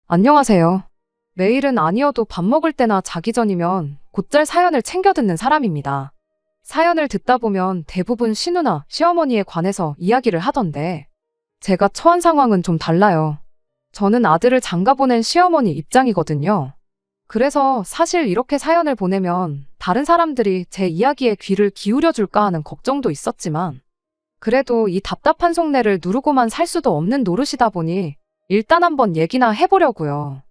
안녕하세요. 매일은 아니어도 밥 먹을 때나 자기 전이면 곧잘 사연을 챙겨 듣는 사람입니다. 사연을 듣다 보면 대부분 시누나 시어머니에 관해서 이야기를 하던데 제가 처한 상황은 좀 달라요. 저는 아들을 장가 보낸 시어머니 입장이거든요. 그래서 사실 이렇게 사연을 보내면 다른 사람들이 제 이야기에 귀를 기울여 줄까 하는 걱정도 있었지만 그래도 이 답답한 속내를 누르고만 살 수도 없는 노릇이다 보니 일단 한번 얘기나 해보려고요.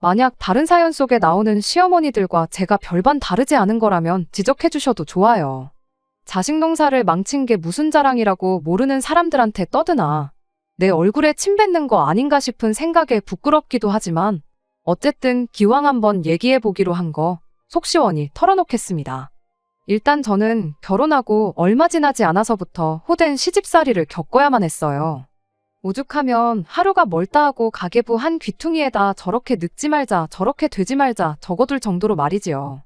만약 다른 사연 속에 나오는 시어머니들과 제가 별반 다르지 않은 거라면 지적해 주셔도 좋아요. 자식 농사를 망친 게 무슨 자랑이라고 모르는 사람들한테 떠드나 내 얼굴에 침 뱉는 거 아닌가 싶은 생각에 부끄럽기도 하지만 어쨌든 기왕 한번 얘기해 보기로 한 거 속 시원히 털어놓겠습니다. 일단 저는 결혼하고 얼마 지나지 않아서부터 호된 시집살이를 겪어야만 했어요. 오죽하면 하루가 멀다 하고 가계부 한 귀퉁이에다 저렇게 늙지 말자 저렇게 되지 말자 적어둘 정도로 말이지요.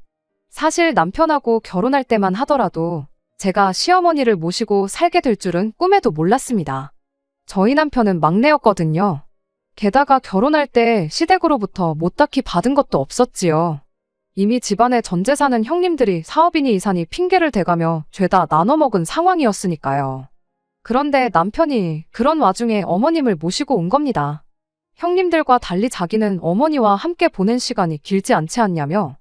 사실 남편하고 결혼할 때만 하더라도 제가 시어머니를 모시고 살게 될 줄은 꿈에도 몰랐습니다. 저희 남편은 막내였거든요. 게다가 결혼할 때 시댁으로부터 못 딱히 받은 것도 없었지요. 이미 집안에 전 재산은 형님들이 사업이니 이사니 핑계를 대가며 죄다 나눠먹은 상황이었으니까요. 그런데 남편이 그런 와중에 어머님을 모시고 온 겁니다. 형님들과 달리 자기는 어머니와 함께 보낸 시간이 길지 않지 않냐며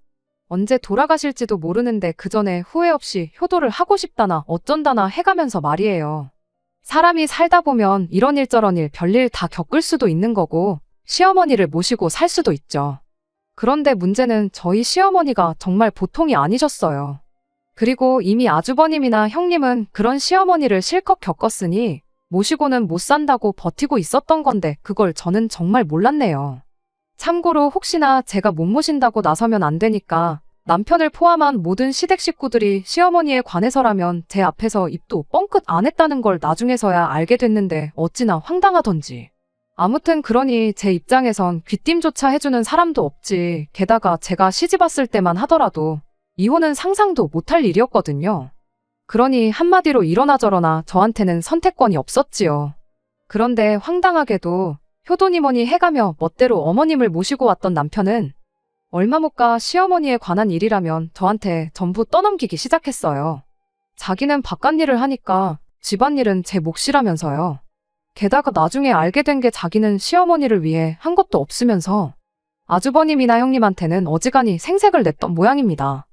언제 돌아가실지도 모르는데 그 전에 후회 없이 효도를 하고 싶다나 어쩐다나 해가면서 말이에요. 사람이 살다 보면 이런 일 저런 일 별일 다 겪을 수도 있는 거고 시어머니를 모시고 살 수도 있죠. 그런데 문제는 저희 시어머니가 정말 보통이 아니셨어요. 그리고 이미 아주버님이나 형님은 그런 시어머니를 실컷 겪었으니 모시고는 못 산다고 버티고 있었던 건데 그걸 저는 정말 몰랐네요. 참고로 혹시나 제가 못 모신다고 나서면 안 되니까 남편을 포함한 모든 시댁 식구들이 시어머니에 관해서라면 제 앞에서 입도 뻥끗 안 했다는 걸 나중에서야 알게 됐는데 어찌나 황당하던지. 아무튼 그러니 제 입장에선 귀띔조차 해주는 사람도 없지. 게다가 제가 시집 왔을 때만 하더라도 이혼은 상상도 못할 일이었거든요. 그러니 한마디로 이러나 저러나 저한테는 선택권이 없었지요. 그런데 황당하게도 효도니 뭐니 해가며 멋대로 어머님을 모시고 왔던 남편은 얼마 못 가 시어머니에 관한 일이라면 저한테 전부 떠넘기기 시작했어요. 자기는 바깥일을 하니까 집안일은 제 몫이라면서요. 게다가 나중에 알게 된 게 자기는 시어머니를 위해 한 것도 없으면서 아주버님이나 형님한테는 어지간히 생색을 냈던 모양입니다.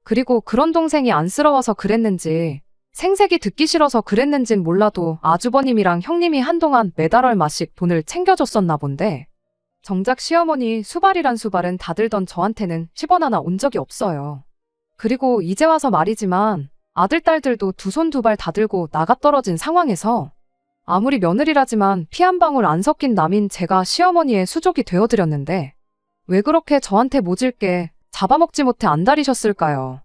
그리고 그런 동생이 안쓰러워서 그랬는지 생색이 듣기 싫어서 그랬는진 몰라도 아주버님이랑 형님이 한동안 매달 얼마씩 돈을 챙겨줬었나 본데 정작 시어머니 수발이란 수발은 다 들던 저한테는 10원 하나 온 적이 없어요. 그리고 이제 와서 말이지만 아들, 딸들도 두 손 두 발 다 들고 나가 떨어진 상황에서 아무리 며느리라지만 피 한 방울 안 섞인 남인 제가 시어머니의 수족이 되어드렸는데 왜 그렇게 저한테 모질게 잡아먹지 못해 안달이셨을까요?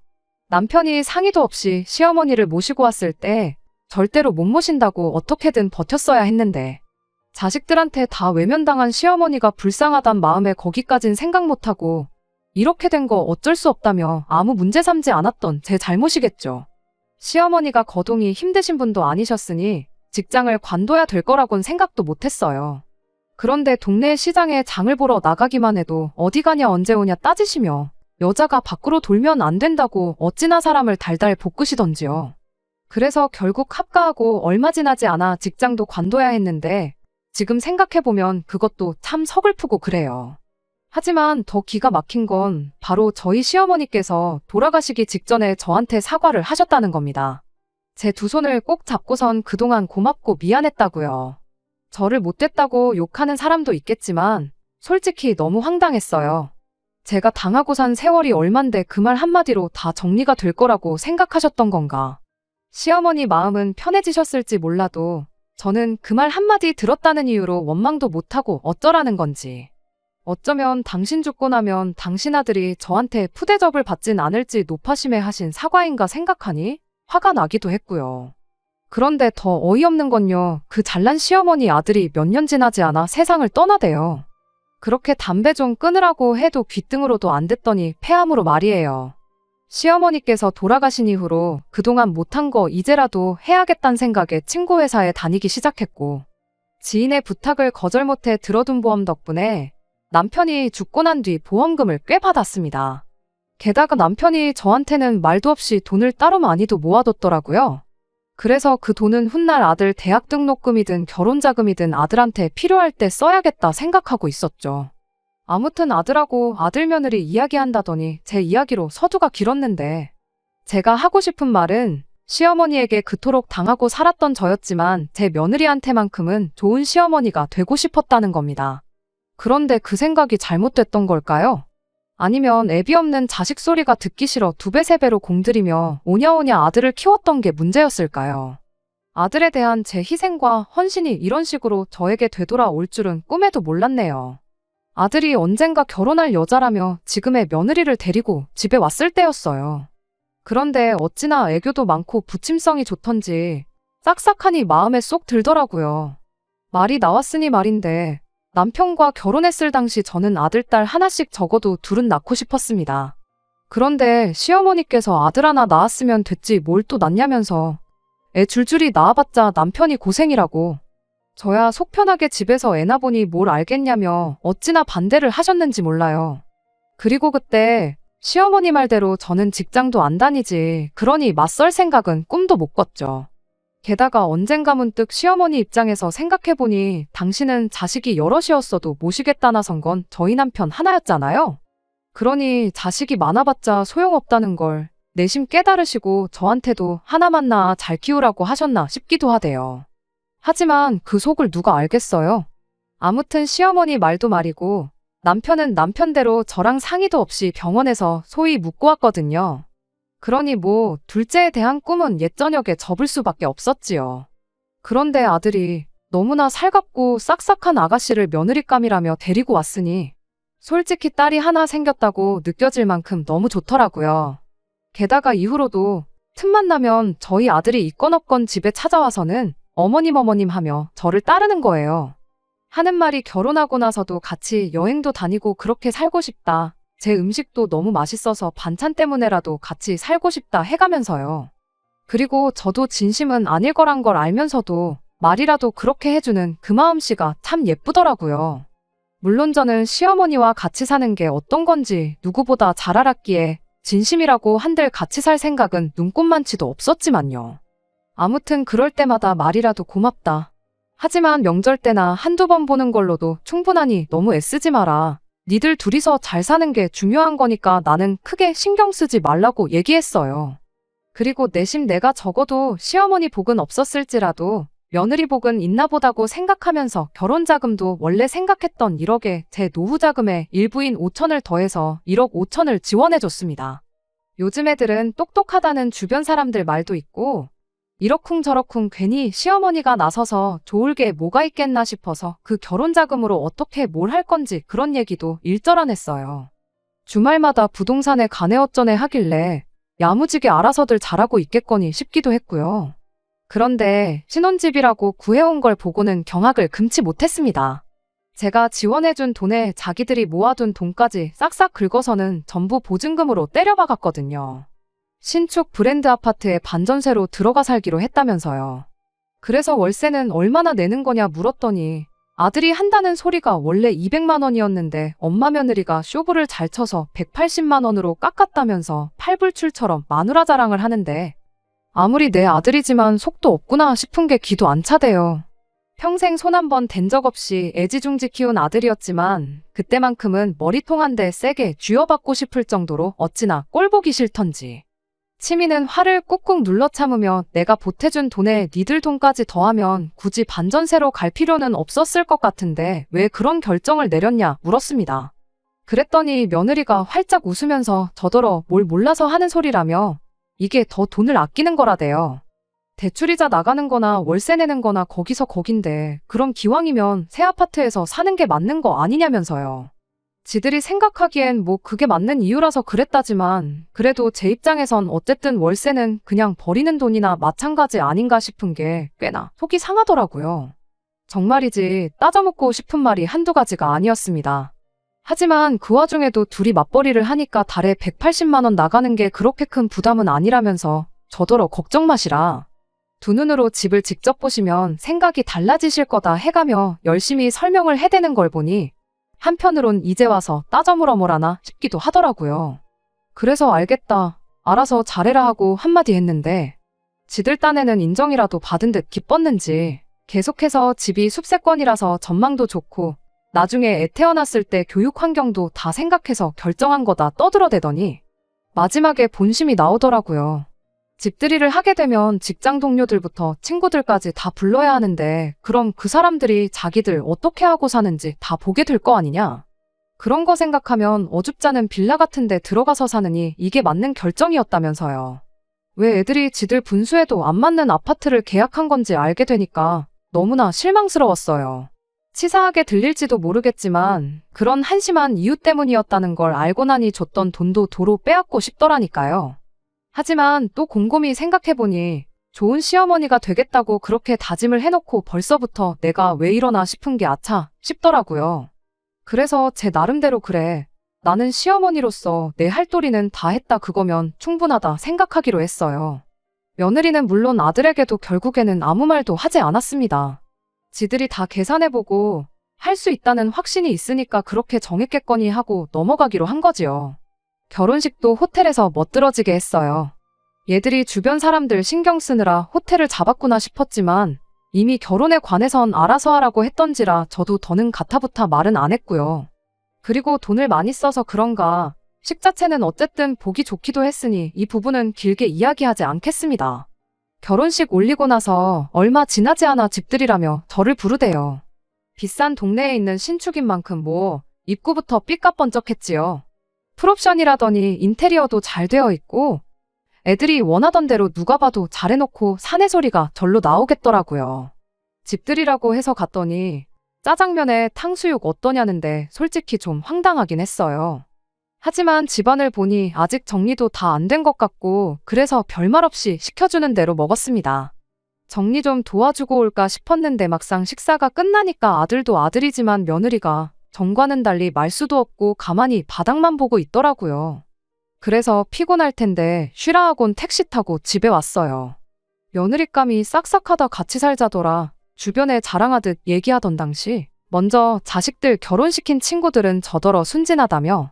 남편이 상의도 없이 시어머니를 모시고 왔을 때 절대로 못 모신다고 어떻게든 버텼어야 했는데 자식들한테 다 외면당한 시어머니가 불쌍하단 마음에 거기까진 생각 못하고 이렇게 된 거 어쩔 수 없다며 아무 문제 삼지 않았던 제 잘못이겠죠. 시어머니가 거동이 힘드신 분도 아니셨으니 직장을 관둬야 될 거라곤 생각도 못했어요. 그런데 동네 시장에 장을 보러 나가기만 해도 어디 가냐 언제 오냐 따지시며 여자가 밖으로 돌면 안 된다고 어찌나 사람을 달달 볶으시던지요. 그래서 결국 합가하고 얼마 지나지 않아 직장도 관둬야 했는데 지금 생각해보면 그것도 참 서글프고 그래요. 하지만 더 기가 막힌 건 바로 저희 시어머니께서 돌아가시기 직전에 저한테 사과를 하셨다는 겁니다. 제 두 손을 꼭 잡고선 그동안 고맙고 미안했다고요. 저를 못됐다고 욕하는 사람도 있겠지만 솔직히 너무 황당했어요. 제가 당하고 산 세월이 얼만데 그 말 한마디로 다 정리가 될 거라고 생각하셨던 건가. 시어머니 마음은 편해지셨을지 몰라도 저는 그 말 한마디 들었다는 이유로 원망도 못하고 어쩌라는 건지. 어쩌면 당신 죽고 나면 당신 아들이 저한테 푸대접을 받진 않을지 노파심에 하신 사과인가 생각하니 화가 나기도 했고요. 그런데 더 어이없는 건요. 그 잘난 시어머니 아들이 몇 년 지나지 않아 세상을 떠나대요. 그렇게 담배 좀 끊으라고 해도 귀등으로도 안 됐더니 폐암으로 말이에요. 시어머니께서 돌아가신 이후로 그동안 못한 거 이제라도 해야겠다는 생각에 친구 회사에 다니기 시작했고 지인의 부탁을 거절 못해 들어둔 보험 덕분에 남편이 죽고 난 뒤 보험금을 꽤 받았습니다. 게다가 남편이 저한테는 말도 없이 돈을 따로 많이도 모아뒀더라고요. 그래서 그 돈은 훗날 아들 대학 등록금이든 결혼자금이든 아들한테 필요할 때 써야겠다 생각하고 있었죠. 아무튼 아들하고 아들 며느리 이야기한다더니 제 이야기로 서두가 길었는데, 제가 하고 싶은 말은 시어머니에게 그토록 당하고 살았던 저였지만 제 며느리한테만큼은 좋은 시어머니가 되고 싶었다는 겁니다. 그런데 그 생각이 잘못됐던 걸까요? 아니면 애비 없는 자식 소리가 듣기 싫어 2배, 3배로 공들이며 오냐오냐 아들을 키웠던 게 문제였을까요? 아들에 대한 제 희생과 헌신이 이런 식으로 저에게 되돌아올 줄은 꿈에도 몰랐네요. 아들이 언젠가 결혼할 여자라며 지금의 며느리를 데리고 집에 왔을 때였어요. 그런데 어찌나 애교도 많고 부침성이 좋던지 싹싹하니 마음에 쏙 들더라고요. 말이 나왔으니 말인데, 남편과 결혼했을 당시 저는 아들, 딸 하나씩 적어도 둘은 낳고 싶었습니다. 그런데 시어머니께서 아들 하나 낳았으면 됐지 뭘 또 낳냐면서 애 줄줄이 낳아봤자 남편이 고생이라고, 저야 속 편하게 집에서 애 낳아보니 뭘 알겠냐며 어찌나 반대를 하셨는지 몰라요. 그리고 그때 시어머니 말대로 저는 직장도 안 다니지, 그러니 맞설 생각은 꿈도 못 꿨죠. 게다가 언젠가 문득 시어머니 입장에서 생각해보니 당신은 자식이 여럿이었어도 모시겠다 나선 건 저희 남편 하나였잖아요. 그러니 자식이 많아봤자 소용없다는 걸 내심 깨달으시고 저한테도 하나만 낳아 잘 키우라고 하셨나 싶기도 하대요. 하지만 그 속을 누가 알겠어요. 아무튼 시어머니 말도 말이고 남편은 남편대로 저랑 상의도 없이 병원에서 소위 묻고 왔거든요. 그러니 뭐 둘째에 대한 꿈은 옛저녁에 접을 수밖에 없었지요. 그런데 아들이 너무나 살갑고 싹싹한 아가씨를 며느리감이라며 데리고 왔으니 솔직히 딸이 하나 생겼다고 느껴질 만큼 너무 좋더라고요. 게다가 이후로도 틈만 나면 저희 아들이 있건 없건 집에 찾아와서는 어머님 하며 저를 따르는 거예요. 하는 말이 결혼하고 나서도 같이 여행도 다니고 그렇게 살고 싶다. 제 음식도 너무 맛있어서 반찬 때문에라도 같이 살고 싶다 해가면서요. 그리고 저도 진심은 아닐 거란 걸 알면서도 말이라도 그렇게 해주는 그 마음씨가 참 예쁘더라고요. 물론 저는 시어머니와 같이 사는 게 어떤 건지 누구보다 잘 알았기에 진심이라고 한들 같이 살 생각은 눈꼽만치도 없었지만요. 아무튼 그럴 때마다 말이라도 고맙다. 하지만 명절 때나 한두 번 보는 걸로도 충분하니 너무 애쓰지 마라. 니들 둘이서 잘 사는 게 중요한 거니까 나는 크게 신경 쓰지 말라고 얘기했어요. 그리고 내심 내가 적어도 시어머니 복은 없었을지라도 며느리 복은 있나 보다고 생각하면서 결혼자금도 원래 생각했던 1억에 제 노후자금에 일부인 5천을 더해서 1억 5천을 지원해줬습니다. 요즘 애들은 똑똑하다는 주변 사람들 말도 있고 이러쿵저러쿵 괜히 시어머니가 나서서 좋을 게 뭐가 있겠나 싶어서 그 결혼자금으로 어떻게 뭘 할 건지 그런 얘기도 일절 안 했어요. 주말마다 부동산에 가네 어쩌네 하길래 야무지게 알아서들 잘하고 있겠거니 싶기도 했고요. 그런데 신혼집이라고 구해온 걸 보고는 경악을 금치 못했습니다. 제가 지원해준 돈에 자기들이 모아둔 돈까지 싹싹 긁어서는 전부 보증금으로 때려박았거든요. 신축 브랜드 아파트에 반전세로 들어가 살기로 했다면서요. 그래서 월세는 얼마나 내는 거냐 물었더니 아들이 한다는 소리가 원래 200만 원이었는데 엄마 며느리가 쇼부를 잘 쳐서 180만 원으로 깎았다면서 팔불출처럼 마누라 자랑을 하는데, 아무리 내 아들이지만 속도 없구나 싶은 게 기도 안 차대요. 평생 손 한 번 댄 적 없이 애지중지 키운 아들이었지만 그때만큼은 머리통 한 대 세게 쥐어받고 싶을 정도로 어찌나 꼴보기 싫던지. 치미는 화를 꾹꾹 눌러 참으며 내가 보태준 돈에 니들 돈까지 더하면 굳이 반전세로 갈 필요는 없었을 것 같은데 왜 그런 결정을 내렸냐 물었습니다. 그랬더니 며느리가 활짝 웃으면서 저더러 뭘 몰라서 하는 소리라며 이게 더 돈을 아끼는 거라대요. 대출이자 나가는 거나 월세 내는 거나 거기서 거긴데 그럼 기왕이면 새 아파트에서 사는 게 맞는 거 아니냐면서요. 지들이 생각하기엔 뭐 그게 맞는 이유라서 그랬다지만 그래도 제 입장에선 어쨌든 월세는 그냥 버리는 돈이나 마찬가지 아닌가 싶은 게 꽤나 속이 상하더라고요. 정말이지 따져묻고 싶은 말이 한두 가지가 아니었습니다. 하지만 그 와중에도 둘이 맞벌이를 하니까 달에 180만 원 나가는 게 그렇게 큰 부담은 아니라면서 저더러 걱정 마시라. 두 눈으로 집을 직접 보시면 생각이 달라지실 거다 해가며 열심히 설명을 해대는 걸 보니 한편으론 이제 와서 따져 물어보라나 싶기도 하더라고요. 그래서 알겠다, 알아서 잘해라 하고 한마디 했는데 지들 딴에는 인정이라도 받은 듯 기뻤는지 계속해서 집이 숲세권이라서 전망도 좋고 나중에 애 태어났을 때 교육 환경도 다 생각해서 결정한 거다 떠들어대더니 마지막에 본심이 나오더라고요. 집들이를 하게 되면 직장 동료들부터 친구들까지 다 불러야 하는데 그럼 그 사람들이 자기들 어떻게 하고 사는지 다 보게 될 거 아니냐? 그런 거 생각하면 어줍잖은 빌라 같은 데 들어가서 사느니 이게 맞는 결정이었다면서요. 왜 애들이 지들 분수에도 안 맞는 아파트를 계약한 건지 알게 되니까 너무나 실망스러웠어요. 치사하게 들릴지도 모르겠지만 그런 한심한 이유 때문이었다는 걸 알고 나니 줬던 돈도 도로 빼앗고 싶더라니까요. 하지만 또 곰곰이 생각해보니 좋은 시어머니가 되겠다고 그렇게 다짐을 해놓고 벌써부터 내가 왜 이러나 싶은 게 아차 싶더라고요. 그래서 제 나름대로 그래, 나는 시어머니로서 내 할 도리는 다 했다 그거면 충분하다 생각하기로 했어요. 며느리는 물론 아들에게도 결국에는 아무 말도 하지 않았습니다. 지들이 다 계산해보고 할 수 있다는 확신이 있으니까 그렇게 정했겠거니 하고 넘어가기로 한 거지요. 결혼식도 호텔에서 멋들어지게 했어요. 얘들이 주변 사람들 신경 쓰느라 호텔을 잡았구나 싶었지만 이미 결혼에 관해선 알아서 하라고 했던지라 저도 더는 가타부타 말은 안 했고요. 그리고 돈을 많이 써서 그런가 식자체는 어쨌든 보기 좋기도 했으니 이 부분은 길게 이야기하지 않겠습니다. 결혼식 올리고 나서 얼마 지나지 않아 집들이라며 저를 부르대요. 비싼 동네에 있는 신축인 만큼 뭐 입구부터 삐까번쩍했지요. 풀옵션이라더니 인테리어도 잘 되어 있고 애들이 원하던 대로 누가 봐도 잘해놓고 사내 소리가 절로 나오겠더라고요. 집들이라고 해서 갔더니 짜장면에 탕수육 어떠냐는데 솔직히 좀 황당하긴 했어요. 하지만 집안을 보니 아직 정리도 다 안 된 것 같고 그래서 별말 없이 시켜주는 대로 먹었습니다. 정리 좀 도와주고 올까 싶었는데 막상 식사가 끝나니까 아들도 아들이지만 며느리가 전과는 달리 말수도 없고 가만히 바닥만 보고 있더라고요. 그래서 피곤할 텐데 쉬라 하곤 택시 타고 집에 왔어요. 며느리감이 싹싹하다 같이 살자더라 주변에 자랑하듯 얘기하던 당시 먼저 자식들 결혼시킨 친구들은 저더러 순진하다며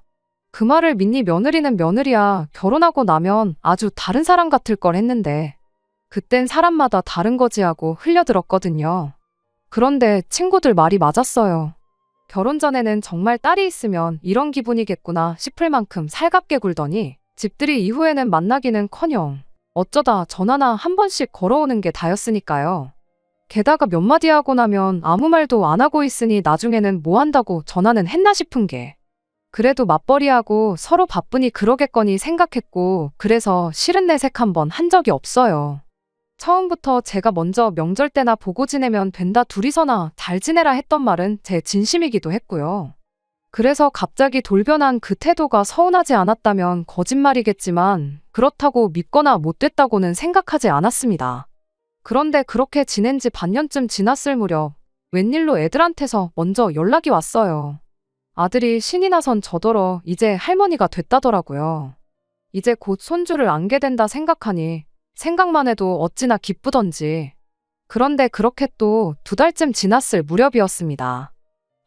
그 말을 믿니 며느리는 며느리야 결혼하고 나면 아주 다른 사람 같을 걸 했는데 그땐 사람마다 다른 거지 하고 흘려들었거든요. 그런데 친구들 말이 맞았어요. 결혼 전에는 정말 딸이 있으면 이런 기분이겠구나 싶을 만큼 살갑게 굴더니 집들이 이후에는 만나기는커녕 어쩌다 전화나 한 번씩 걸어오는 게 다였으니까요. 게다가 몇 마디 하고 나면 아무 말도 안 하고 있으니 나중에는 뭐 한다고 전화는 했나 싶은 게 그래도 맞벌이하고 서로 바쁘니 그러겠거니 생각했고 그래서 싫은 내색 한번 한 적이 없어요. 처음부터 제가 먼저 명절 때나 보고 지내면 된다 둘이서나 잘 지내라 했던 말은 제 진심이기도 했고요. 그래서 갑자기 돌변한 그 태도가 서운하지 않았다면 거짓말이겠지만 그렇다고 믿거나 못됐다고는 생각하지 않았습니다. 그런데 그렇게 지낸 지 반년쯤 지났을 무렵 웬일로 애들한테서 먼저 연락이 왔어요. 아들이 신이 나선 저더러 이제 할머니가 됐다더라고요. 이제 곧 손주를 안게 된다 생각하니 생각만 해도 어찌나 기쁘던지. 그런데 그렇게 또 2달쯤 지났을 무렵이었습니다.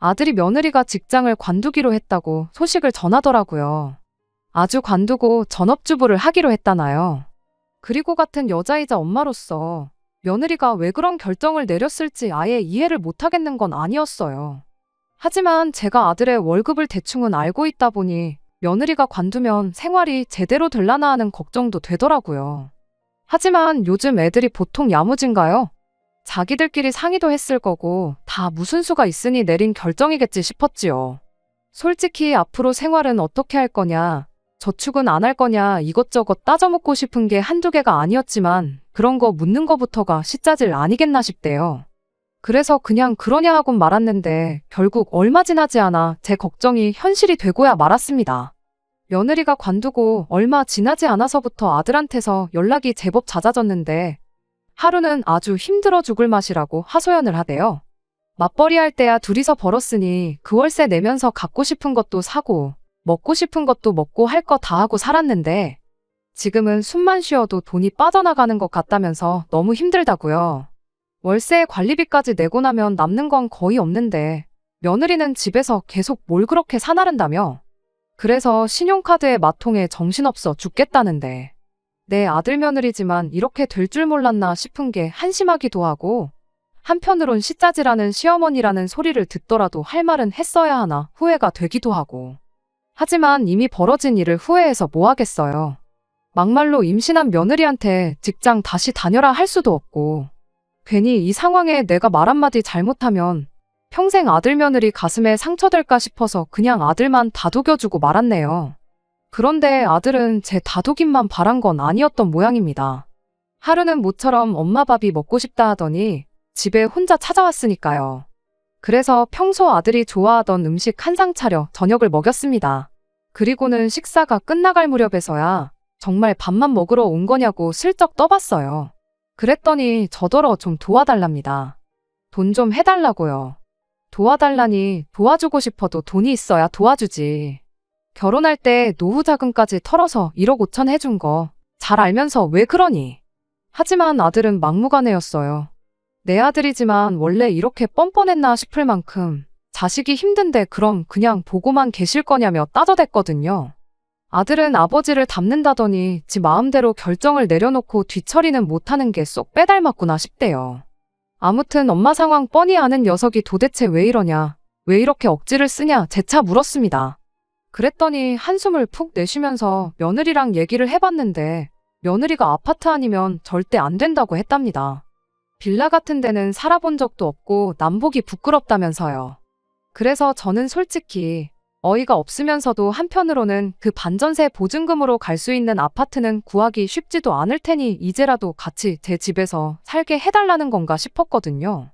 아들이 며느리가 직장을 관두기로 했다고 소식을 전하더라고요. 아주 관두고 전업주부를 하기로 했다나요. 그리고 같은 여자이자 엄마로서 며느리가 왜 그런 결정을 내렸을지 아예 이해를 못하겠는 건 아니었어요. 하지만 제가 아들의 월급을 대충은 알고 있다 보니 며느리가 관두면 생활이 제대로 될라나 하는 걱정도 되더라고요. 하지만 요즘 애들이 보통 야무진가요? 자기들끼리 상의도 했을 거고 다 무슨 수가 있으니 내린 결정이겠지 싶었지요. 솔직히 앞으로 생활은 어떻게 할 거냐, 저축은 안 할 거냐 이것저것 따져묻고 싶은 게 한두 개가 아니었지만 그런 거 묻는 거부터가 시짜질 아니겠나 싶대요. 그래서 그냥 그러냐 하곤 말았는데 결국 얼마 지나지 않아 제 걱정이 현실이 되고야 말았습니다. 며느리가 관두고 얼마 지나지 않아서부터 아들한테서 연락이 제법 잦아졌는데 하루는 아주 힘들어 죽을 맛이라고 하소연을 하대요. 맞벌이 할 때야 둘이서 벌었으니 그 월세 내면서 갖고 싶은 것도 사고 먹고 싶은 것도 먹고 할 거 다 하고 살았는데 지금은 숨만 쉬어도 돈이 빠져나가는 것 같다면서 너무 힘들다고요. 월세에 관리비까지 내고 나면 남는 건 거의 없는데 며느리는 집에서 계속 뭘 그렇게 사나른다며. 그래서 신용카드에 마통에 정신없어 죽겠다는데. 내 아들 며느리지만 이렇게 될 줄 몰랐나 싶은 게 한심하기도 하고, 한편으론 시짜지라는 시어머니라는 소리를 듣더라도 할 말은 했어야 하나 후회가 되기도 하고. 하지만 이미 벌어진 일을 후회해서 뭐 하겠어요. 막말로 임신한 며느리한테 직장 다시 다녀라 할 수도 없고, 괜히 이 상황에 내가 말 한마디 잘못하면 평생 아들 며느리 가슴에 상처될까 싶어서 그냥 아들만 다독여주고 말았네요. 그런데 아들은 제 다독임만 바란 건 아니었던 모양입니다. 하루는 모처럼 엄마 밥이 먹고 싶다 하더니 집에 혼자 찾아왔으니까요. 그래서 평소 아들이 좋아하던 음식 한 상 차려 저녁을 먹였습니다. 그리고는 식사가 끝나갈 무렵에서야 정말 밥만 먹으러 온 거냐고 슬쩍 떠봤어요. 그랬더니 저더러 좀 도와달랍니다. 돈 좀 해달라고요. 도와달라니 도와주고 싶어도 돈이 있어야 도와주지. 결혼할 때 노후 자금까지 털어서 1억 5천 해준 거 잘 알면서 왜 그러니? 하지만 아들은 막무가내였어요. 내 아들이지만 원래 이렇게 뻔뻔했나 싶을 만큼 자식이 힘든데 그럼 그냥 보고만 계실 거냐며 따져댔거든요. 아들은 아버지를 닮는다더니 지 마음대로 결정을 내려놓고 뒤처리는 못하는 게 쏙 빼닮았구나 싶대요. 아무튼 엄마 상황 뻔히 아는 녀석이 도대체 왜 이러냐, 왜 이렇게 억지를 쓰냐 재차 물었습니다. 그랬더니 한숨을 푹 내쉬면서 며느리랑 얘기를 해봤는데 며느리가 아파트 아니면 절대 안 된다고 했답니다. 빌라 같은 데는 살아본 적도 없고 남보기 부끄럽다면서요. 그래서 저는 솔직히 어이가 없으면서도 한편으로는 그 반전세 보증금으로 갈 수 있는 아파트는 구하기 쉽지도 않을 테니 이제라도 같이 제 집에서 살게 해달라는 건가 싶었거든요.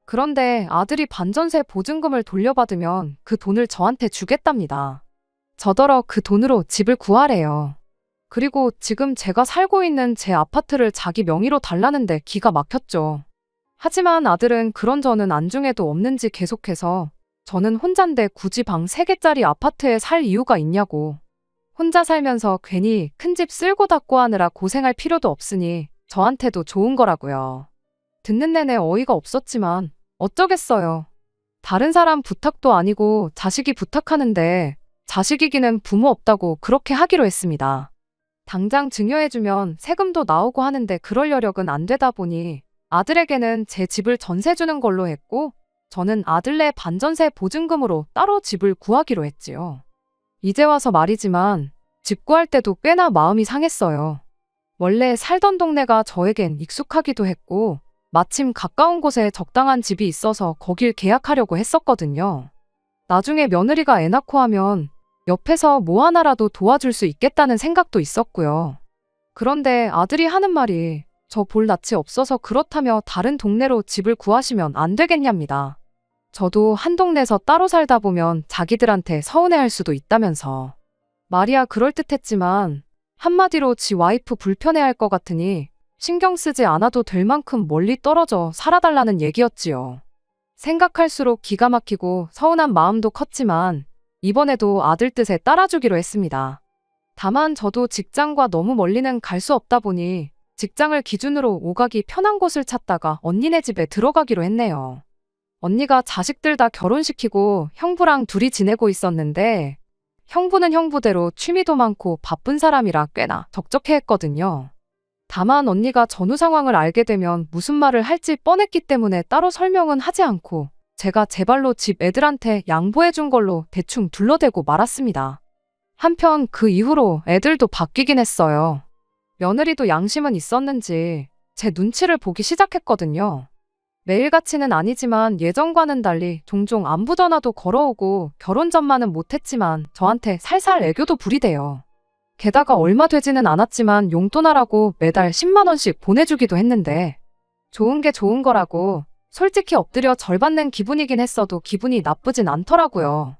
그런데 아들이 반전세 보증금을 돌려받으면 그 돈을 저한테 주겠답니다. 저더러 그 돈으로 집을 구하래요. 그리고 지금 제가 살고 있는 제 아파트를 자기 명의로 달라는데 기가 막혔죠. 하지만 아들은 그런 저는 안중에도 없는지 계속해서 저는 혼잔데 굳이 방 3개짜리 아파트에 살 이유가 있냐고. 혼자 살면서 괜히 큰 집 쓸고 닦고 하느라 고생할 필요도 없으니 저한테도 좋은 거라고요. 듣는 내내 어이가 없었지만 어쩌겠어요. 다른 사람 부탁도 아니고 자식이 부탁하는데 자식이기는 부모 없다고 그렇게 하기로 했습니다. 당장 증여해주면 세금도 나오고 하는데 그럴 여력은 안 되다 보니 아들에게는 제 집을 전세 주는 걸로 했고 저는 아들네 반전세 보증금으로 따로 집을 구하기로 했지요. 이제 와서 말이지만 집 구할 때도 꽤나 마음이 상했어요. 원래 살던 동네가 저에겐 익숙하기도 했고 마침 가까운 곳에 적당한 집이 있어서 거길 계약하려고 했었거든요. 나중에 며느리가 애 낳고 하면 옆에서 뭐 하나라도 도와줄 수 있겠다는 생각도 있었고요. 그런데 아들이 하는 말이 저 볼 낯이 없어서 그렇다며 다른 동네로 집을 구하시면 안 되겠냐입니다. 저도 한 동네에서 따로 살다 보면 자기들한테 서운해할 수도 있다면서. 말이야 그럴듯했지만 한마디로 지 와이프 불편해할 것 같으니 신경 쓰지 않아도 될 만큼 멀리 떨어져 살아달라는 얘기였지요. 생각할수록 기가 막히고 서운한 마음도 컸지만 이번에도 아들 뜻에 따라주기로 했습니다. 다만 저도 직장과 너무 멀리는 갈 수 없다 보니 직장을 기준으로 오가기 편한 곳을 찾다가 언니네 집에 들어가기로 했네요. 언니가 자식들 다 결혼시키고 형부랑 둘이 지내고 있었는데 형부는 형부대로 취미도 많고 바쁜 사람이라 꽤나 적적해했거든요. 다만 언니가 전후 상황을 알게 되면 무슨 말을 할지 뻔했기 때문에 따로 설명은 하지 않고 제가 제 발로 집 애들한테 양보해준 걸로 대충 둘러대고 말았습니다. 한편 그 이후로 애들도 바뀌긴 했어요. 며느리도 양심은 있었는지 제 눈치를 보기 시작했거든요. 매일같이는 아니지만 예전과는 달리 종종 안부 전화도 걸어오고 결혼 전만은 못했지만 저한테 살살 애교도 부리대요. 게다가 얼마 되지는 않았지만 용돈하라고 매달 10만 원씩 보내주기도 했는데 좋은 게 좋은 거라고 솔직히 엎드려 절 받는 기분이긴 했어도 기분이 나쁘진 않더라고요.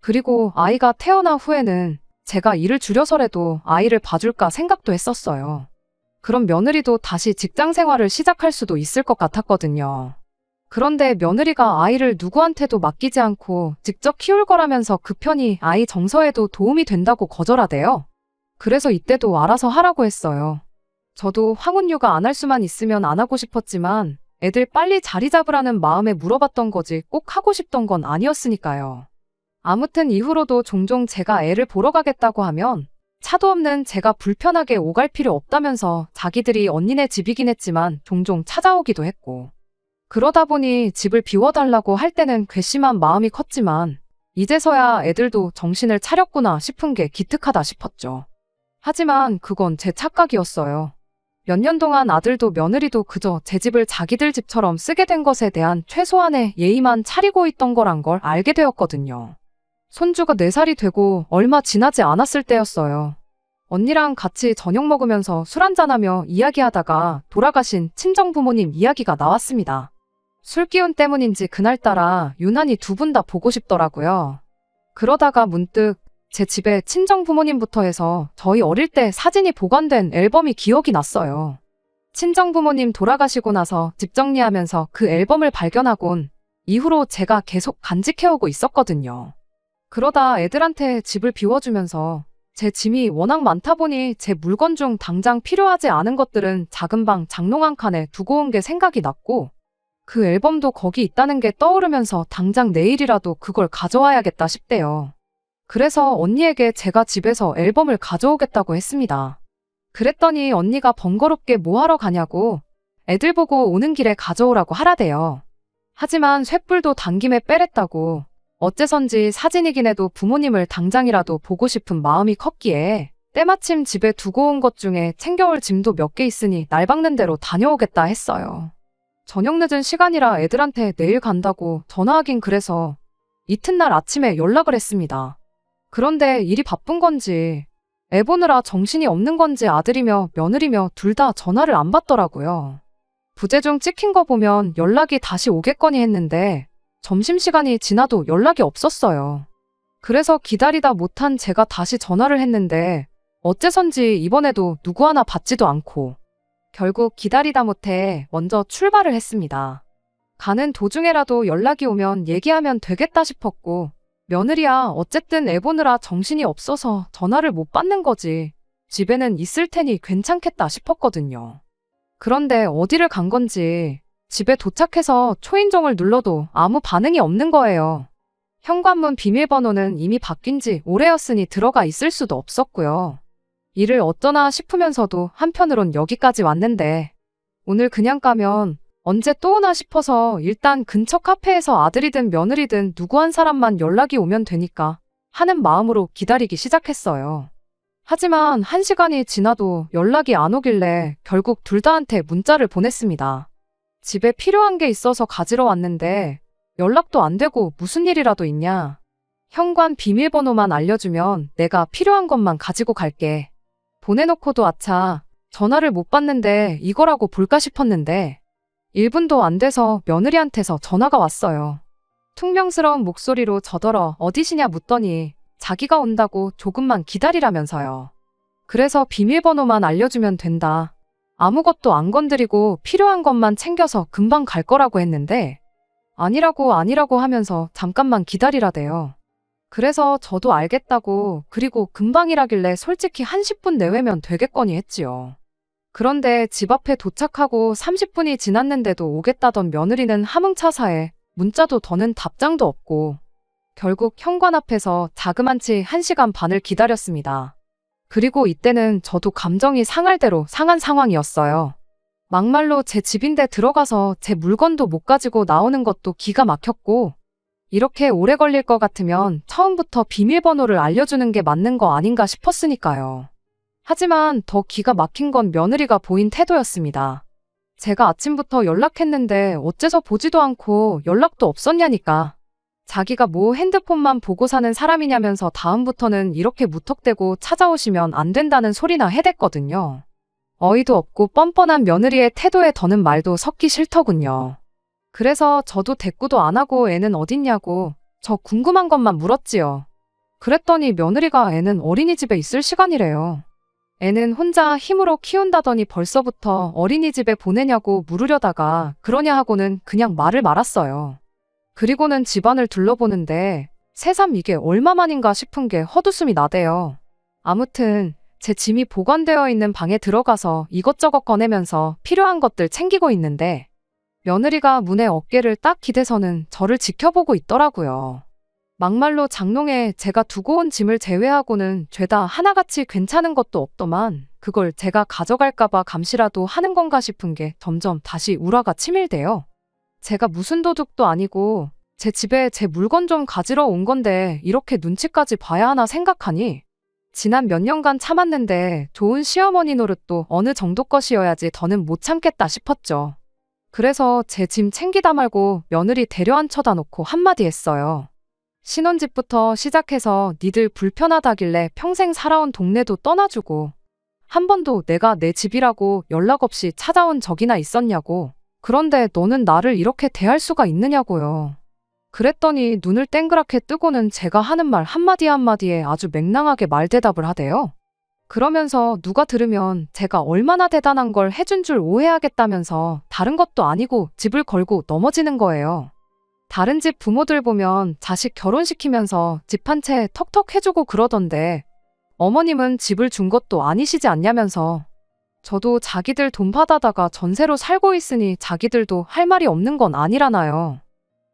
그리고 아이가 태어난 후에는 제가 일을 줄여서라도 아이를 봐줄까 생각도 했었어요. 그럼 며느리도 다시 직장 생활을 시작할 수도 있을 것 같았거든요. 그런데 며느리가 아이를 누구한테도 맡기지 않고 직접 키울 거라면서 그 편이 아이 정서에도 도움이 된다고 거절하대요. 그래서 이때도 알아서 하라고 했어요. 저도 황혼휴가 안 할 수만 있으면 안 하고 싶었지만 애들 빨리 자리 잡으라는 마음에 물어봤던 거지 꼭 하고 싶던 건 아니었으니까요. 아무튼 이후로도 종종 제가 애를 보러 가겠다고 하면 차도 없는 제가 불편하게 오갈 필요 없다면서 자기들이 언니네 집이긴 했지만 종종 찾아오기도 했고, 그러다 보니 집을 비워달라고 할 때는 괘씸한 마음이 컸지만 이제서야 애들도 정신을 차렸구나 싶은 게 기특하다 싶었죠. 하지만 그건 제 착각이었어요. 몇 년 동안 아들도 며느리도 그저 제 집을 자기들 집처럼 쓰게 된 것에 대한 최소한의 예의만 차리고 있던 거란 걸 알게 되었거든요. 손주가 4살이 되고 얼마 지나지 않았을 때였어요. 언니랑 같이 저녁 먹으면서 술 한잔하며 이야기하다가 돌아가신 친정부모님 이야기가 나왔습니다. 술 기운 때문인지 그날따라 유난히 두 분 다 보고 싶더라고요. 그러다가 문득 제 집에 친정부모님부터 해서 저희 어릴 때 사진이 보관된 앨범이 기억이 났어요. 친정부모님 돌아가시고 나서 집 정리하면서 그 앨범을 발견하곤 이후로 제가 계속 간직해오고 있었거든요. 그러다 애들한테 집을 비워주면서 제 짐이 워낙 많다 보니 제 물건 중 당장 필요하지 않은 것들은 작은 방 장롱 한 칸에 두고 온 게 생각이 났고, 그 앨범도 거기 있다는 게 떠오르면서 당장 내일이라도 그걸 가져와야겠다 싶대요. 그래서 언니에게 제가 집에서 앨범을 가져오겠다고 했습니다. 그랬더니 언니가 번거롭게 뭐 하러 가냐고 애들 보고 오는 길에 가져오라고 하라대요. 하지만 쇳불도 당김에 빼랬다고, 어째선지 사진이긴 해도 부모님을 당장이라도 보고 싶은 마음이 컸기에 때마침 집에 두고 온 것 중에 챙겨올 짐도 몇 개 있으니 날 박는 대로 다녀오겠다 했어요. 저녁 늦은 시간이라 애들한테 내일 간다고 전화하긴 그래서 이튿날 아침에 연락을 했습니다. 그런데 일이 바쁜 건지 애 보느라 정신이 없는 건지 아들이며 며느리며 둘 다 전화를 안 받더라고요. 부재중 찍힌 거 보면 연락이 다시 오겠거니 했는데 점심시간이 지나도 연락이 없었어요. 그래서 기다리다 못한 제가 다시 전화를 했는데 어째선지 이번에도 누구 하나 받지도 않고 결국 기다리다 못해 먼저 출발을 했습니다. 가는 도중에라도 연락이 오면 얘기하면 되겠다 싶었고, 며느리야 어쨌든 애 보느라 정신이 없어서 전화를 못 받는 거지 집에는 있을 테니 괜찮겠다 싶었거든요. 그런데 어디를 간 건지 집에 도착해서 초인종을 눌러도 아무 반응이 없는 거예요. 현관문 비밀번호는 이미 바뀐 지 오래였으니 들어가 있을 수도 없었고요. 일을 어쩌나 싶으면서도 한편으론 여기까지 왔는데 오늘 그냥 가면 언제 또 오나 싶어서 일단 근처 카페에서 아들이든 며느리든 누구 한 사람만 연락이 오면 되니까 하는 마음으로 기다리기 시작했어요. 하지만 1시간이 지나도 연락이 안 오길래 결국 둘 다한테 문자를 보냈습니다. 집에 필요한 게 있어서 가지러 왔는데 연락도 안 되고 무슨 일이라도 있냐? 현관 비밀번호만 알려주면 내가 필요한 것만 가지고 갈게. 보내놓고도 아차, 전화를 못 받는데 이거라고 볼까 싶었는데 1분도 안 돼서 며느리한테서 전화가 왔어요. 퉁명스러운 목소리로 저더러 어디시냐 묻더니 자기가 온다고 조금만 기다리라면서요. 그래서 비밀번호만 알려주면 된다. 아무것도 안 건드리고 필요한 것만 챙겨서 금방 갈 거라고 했는데 아니라고 하면서 잠깐만 기다리라대요. 그래서 저도 알겠다고, 그리고 금방이라길래 솔직히 한 10분 내외면 되겠거니 했지요. 그런데 집 앞에 도착하고 30분이 지났는데도 오겠다던 며느리는 함흥차사에 문자도 더는 답장도 없고 결국 현관 앞에서 자그만치 1시간 반을 기다렸습니다. 그리고 이때는 저도 감정이 상할 대로 상한 상황이었어요. 막말로 제 집인데 들어가서 제 물건도 못 가지고 나오는 것도 기가 막혔고, 이렇게 오래 걸릴 것 같으면 처음부터 비밀번호를 알려주는 게 맞는 거 아닌가 싶었으니까요. 하지만 더 기가 막힌 건 며느리가 보인 태도였습니다. 제가 아침부터 연락했는데 어째서 보지도 않고 연락도 없었냐니까. 자기가 뭐 핸드폰만 보고 사는 사람이냐면서 다음부터는 이렇게 무턱대고 찾아오시면 안 된다는 소리나 해댔거든요. 어이도 없고 뻔뻔한 며느리의 태도에 더는 말도 섞기 싫더군요. 그래서 저도 대꾸도 안 하고 애는 어딨냐고 저 궁금한 것만 물었지요. 그랬더니 며느리가 애는 어린이집에 있을 시간이래요. 애는 혼자 힘으로 키운다더니 벌써부터 어린이집에 보내냐고 물으려다가 그러냐 하고는 그냥 말을 말았어요. 그리고는 집안을 둘러보는데 새삼 이게 얼마만인가 싶은 게 헛웃음이 나대요. 아무튼 제 짐이 보관되어 있는 방에 들어가서 이것저것 꺼내면서 필요한 것들 챙기고 있는데 며느리가 문에 어깨를 딱 기대서는 저를 지켜보고 있더라고요. 막말로 장롱에 제가 두고 온 짐을 제외하고는 죄다 하나같이 괜찮은 것도 없더만 그걸 제가 가져갈까봐 감시라도 하는 건가 싶은 게 점점 다시 우라가 치밀대요. 제가 무슨 도둑도 아니고 제 집에 제 물건 좀 가지러 온 건데 이렇게 눈치까지 봐야 하나 생각하니 지난 몇 년간 참았는데 좋은 시어머니 노릇도 어느 정도 것이어야지 더는 못 참겠다 싶었죠. 그래서 제 짐 챙기다 말고 며느리 데려앉혀다 놓고 한마디 했어요. 신혼집부터 시작해서 니들 불편하다길래 평생 살아온 동네도 떠나주고 한 번도 내가 내 집이라고 연락 없이 찾아온 적이나 있었냐고. 그런데 너는 나를 이렇게 대할 수가 있느냐고요. 그랬더니 눈을 땡그랗게 뜨고는 제가 하는 말 한마디 한마디에 아주 맹랑하게 말대답을 하대요. 그러면서 누가 들으면 제가 얼마나 대단한 걸 해준 줄 오해하겠다면서 다른 것도 아니고 집을 걸고 넘어지는 거예요. 다른 집 부모들 보면 자식 결혼시키면서 집 한 채 턱턱 해주고 그러던데 어머님은 집을 준 것도 아니시지 않냐면서 저도 자기들 돈 받아다가 전세로 살고 있으니 자기들도 할 말이 없는 건 아니라나요.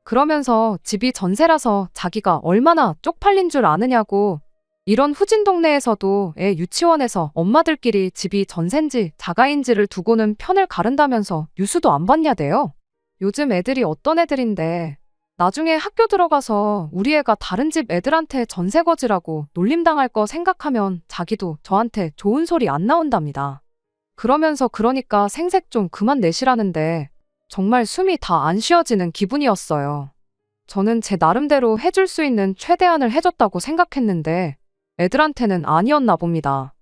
그러면서 집이 전세라서 자기가 얼마나 쪽팔린 줄 아느냐고 이런 후진 동네에서도 애 유치원에서 엄마들끼리 집이 전세인지 자가인지를 두고는 편을 가른다면서 뉴스도 안 봤냐대요. 요즘 애들이 어떤 애들인데 나중에 학교 들어가서 우리 애가 다른 집 애들한테 전세 거지라고 놀림당할 거 생각하면 자기도 저한테 좋은 소리 안 나온답니다. 그러면서 그러니까 생색 좀 그만 내시라는데 정말 숨이 다 안 쉬어지는 기분이었어요. 저는 제 나름대로 해줄 수 있는 최대한을 해줬다고 생각했는데 애들한테는 아니었나 봅니다.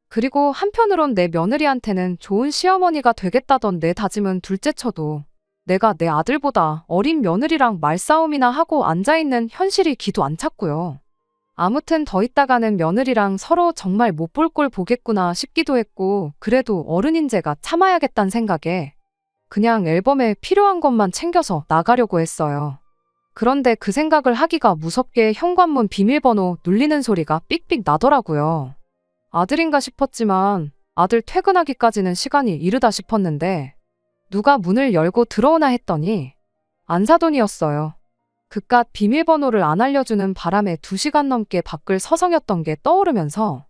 그리고 한편으론 내 며느리한테는 좋은 시어머니가 되겠다던 내 다짐은 둘째쳐도 내가 내 아들보다 어린 며느리랑 말싸움이나 하고 앉아있는 현실이 기도 안 찼고요. 아무튼 더 있다가는 며느리랑 서로 정말 못 볼 꼴 보겠구나 싶기도 했고 그래도 어른인 제가 참아야겠다는 생각에 그냥 앨범에 필요한 것만 챙겨서 나가려고 했어요. 그런데 그 생각을 하기가 무섭게 현관문 비밀번호 눌리는 소리가 삑삑 나더라고요. 아들인가 싶었지만 아들 퇴근하기까지는 시간이 이르다 싶었는데 누가 문을 열고 들어오나 했더니 안사돈이었어요. 그깟 비밀번호를 안 알려주는 바람에 2시간 넘게 밖을 서성였던 게 떠오르면서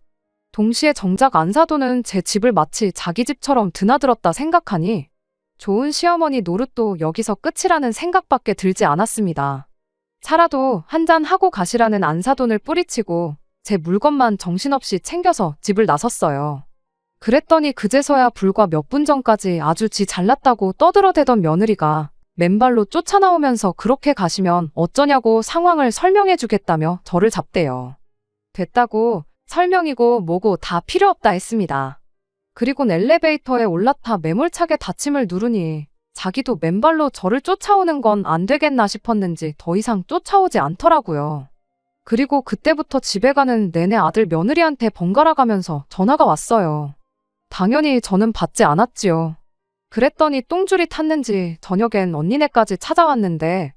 동시에 정작 안사돈은 제 집을 마치 자기 집처럼 드나들었다 생각하니 좋은 시어머니 노릇도 여기서 끝이라는 생각밖에 들지 않았습니다. 차라도 한잔 하고 가시라는 안사돈을 뿌리치고 제 물건만 정신없이 챙겨서 집을 나섰어요. 그랬더니 그제서야 불과 몇 분 전까지 아주 지 잘났다고 떠들어대던 며느리가 맨발로 쫓아나오면서 그렇게 가시면 어쩌냐고 상황을 설명해주겠다며 저를 잡대요. 됐다고 설명이고 뭐고 다 필요 없다 했습니다. 그리곤 엘리베이터에 올라타 매몰차게 닫힘을 누르니 자기도 맨발로 저를 쫓아오는 건 안 되겠나 싶었는지 더 이상 쫓아오지 않더라고요. 그리고 그때부터 집에 가는 내내 아들 며느리한테 번갈아 가면서 전화가 왔어요. 당연히 저는 받지 않았지요. 그랬더니 똥줄이 탔는지 저녁엔 언니네까지 찾아왔는데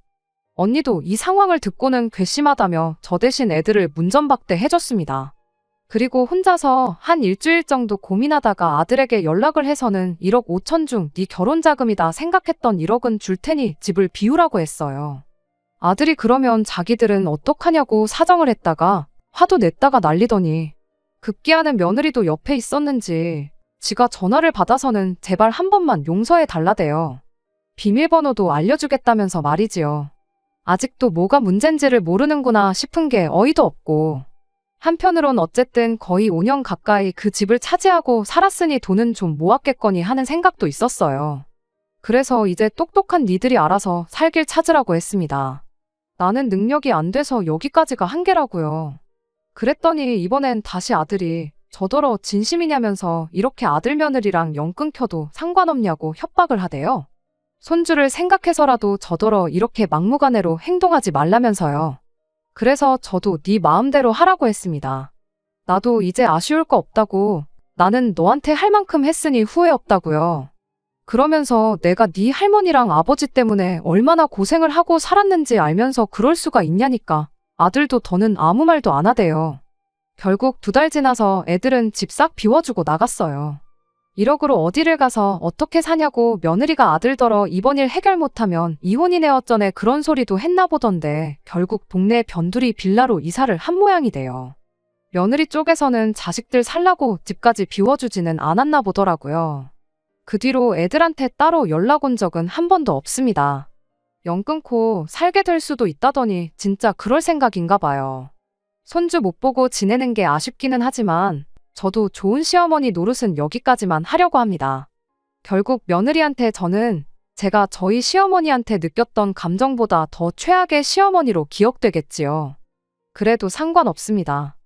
언니도 이 상황을 듣고는 괘씸하다며 저 대신 애들을 문전박대 해줬습니다. 그리고 혼자서 한 일주일 정도 고민하다가 아들에게 연락을 해서는 1억 5천 중 네 결혼자금이다 생각했던 1억은 줄 테니 집을 비우라고 했어요. 아들이 그러면 자기들은 어떡하냐고 사정을 했다가 화도 냈다가 난리더니 급기야는 며느리도 옆에 있었는지 지가 전화를 받아서는 제발 한 번만 용서해 달라대요. 비밀번호도 알려주겠다면서 말이지요. 아직도 뭐가 문젠지를 모르는구나 싶은 게 어이도 없고 한편으론 어쨌든 거의 5년 가까이 그 집을 차지하고 살았으니 돈은 좀 모았겠거니 하는 생각도 있었어요. 그래서 이제 똑똑한 니들이 알아서 살 길 찾으라고 했습니다. 나는 능력이 안 돼서 여기까지가 한계라고요. 그랬더니 이번엔 다시 아들이 저더러 진심이냐면서 이렇게 아들 며느리랑 연 끊겨도 상관없냐고 협박을 하대요. 손주를 생각해서라도 저더러 이렇게 막무가내로 행동하지 말라면서요. 그래서 저도 네 마음대로 하라고 했습니다. 나도 이제 아쉬울 거 없다고. 나는 너한테 할 만큼 했으니 후회 없다고요. 그러면서 내가 네 할머니랑 아버지 때문에 얼마나 고생을 하고 살았는지 알면서 그럴 수가 있냐니까 아들도 더는 아무 말도 안 하대요. 결국 2달 지나서 애들은 집 싹 비워주고 나갔어요. 1억으로 어디를 가서 어떻게 사냐고 며느리가 아들더러 이번 일 해결 못하면 이혼이네 어쩌네 그런 소리도 했나 보던데 결국 동네 변두리 빌라로 이사를 한 모양이 돼요. 며느리 쪽에서는 자식들 살라고 집까지 비워주지는 않았나 보더라고요. 그 뒤로 애들한테 따로 연락 온 적은 한 번도 없습니다. 연 끊고 살게 될 수도 있다더니 진짜 그럴 생각인가 봐요. 손주 못 보고 지내는 게 아쉽기는 하지만 저도 좋은 시어머니 노릇은 여기까지만 하려고 합니다. 결국 며느리한테 저는 제가 저희 시어머니한테 느꼈던 감정보다 더 최악의 시어머니로 기억되겠지요. 그래도 상관없습니다.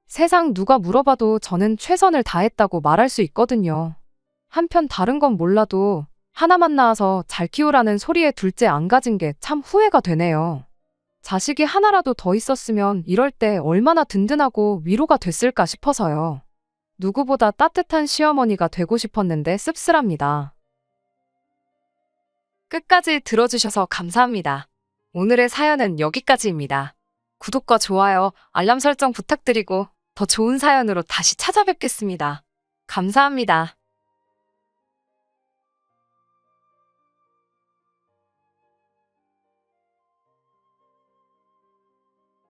세상 누가 물어봐도 저는 최선을 다했다고 말할 수 있거든요. 한편 다른 건 몰라도 하나만 낳아서 잘 키우라는 소리에 둘째 안 가진 게 참 후회가 되네요. 자식이 하나라도 더 있었으면 이럴 때 얼마나 든든하고 위로가 됐을까 싶어서요. 누구보다 따뜻한 시어머니가 되고 싶었는데 씁쓸합니다. 끝까지 들어주셔서 감사합니다. 오늘의 사연은 여기까지입니다. 구독과 좋아요, 알람 설정 부탁드리고 더 좋은 사연으로 다시 찾아뵙겠습니다. 감사합니다.